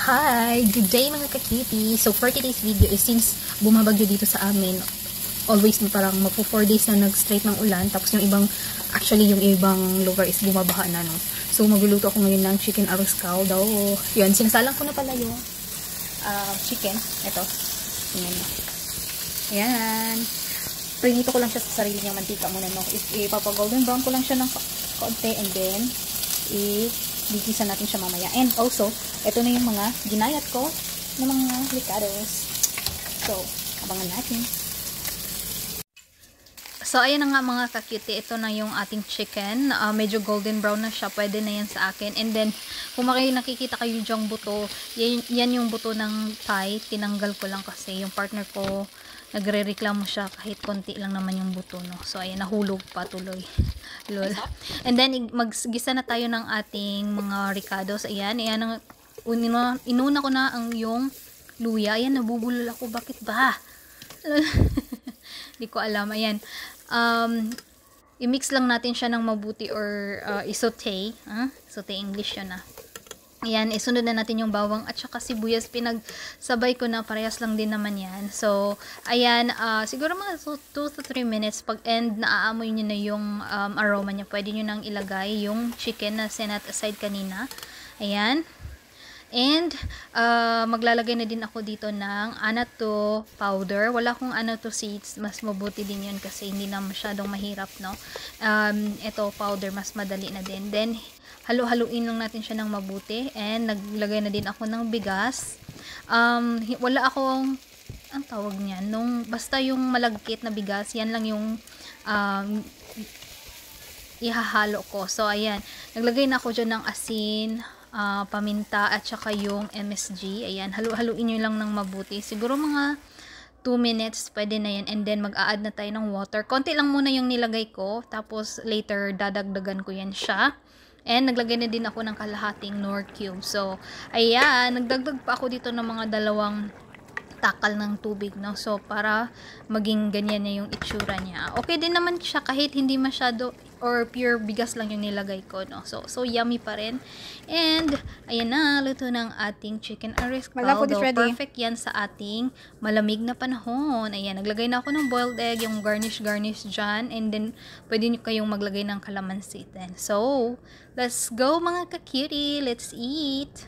Hi! Good day mga ka-cutie! So for today's video is since bumabagyo dito sa amin, always parang magpo 4 days na nag-straight ng ulan, tapos yung ibang, actually yung ibang lugar is bumabaha na, no? So magluluto ako ngayon ng chicken arroz caldo. Yun, sinasalang ko na pala yung chicken. Ito. Ayan. Ayan. Prinito ko lang siya sa sarili niyang mantika muna, no? Ipapag-golden brown ko lang siya ng konti, and then bigisa natin siya mamaya. And also, ito na yung mga ginayat ko ng mga ricados. So, abangan natin. So, ayan na nga mga ka-cutie. Ito na yung ating chicken. Medyo golden brown na siya. Pwede na yan sa akin. And then, kung nakikita kayo yung buto, yan yung buto ng thigh. Tinanggal ko lang kasi yung partner ko nagre-reklamo siya kahit konti lang naman yung buto, no? So, ayan, nahulog pa tuloy. Lol. And then, maggisa na tayo ng ating mga ricados. Ayan, inuna ko na yung luya. Ayan, nabubulol ako. Bakit ba? Hindi ko alam. Ayan. I-mix lang natin siya ng mabuti or i-saute. Saute English yun. Ayan, isunod na natin yung bawang at saka sibuyas. Pinagsabay ko na, parehas lang din naman yan. So, ayan, siguro mga 2 to 3 minutes. Pag end, naaamoy nyo na yung aroma niya. Pwede nyo nang ilagay yung chicken na set aside kanina. Ayan. And, maglalagay na din ako dito ng annatto powder. Wala akong annatto seeds. Mas mabuti din yun kasi hindi na masyadong mahirap, no? Ito, powder, mas madali na din. Then, halu-haluin lang natin siya ng mabuti. And, naglagay na din ako ng bigas. Wala akong, ang tawag niyan, basta yung malagkit na bigas, yan lang yung ihahalo ko. So, ayan. Naglagay na ako dyan ng asin, paminta, at saka yung MSG. Ayan. Halu-haluin nyo lang ng mabuti. Siguro mga 2 minutes, pwede na yan. And then, mag-a-add na tayo ng water. Konti lang muna yung nilagay ko. Tapos, later, dadagdagan ko yan siya. And, naglagay na din ako ng kalahating Knorr cube. So, ayan. Nagdagdag pa ako dito ng mga 2 takal ng tubig, no? So, para maging ganyan na yung itsura niya. Okay din naman siya kahit hindi masyado or pure bigas lang yung nilagay ko, no? So yummy pa rin. And, ayan na, luto ng ating chicken arroz caldo. Perfect yan sa ating malamig na panahon. Ayan, naglagay na ako ng boiled egg, yung garnish dyan. And then, pwede nyo kayong maglagay ng calamansi din. So, let's go mga ka-cutie. Let's eat!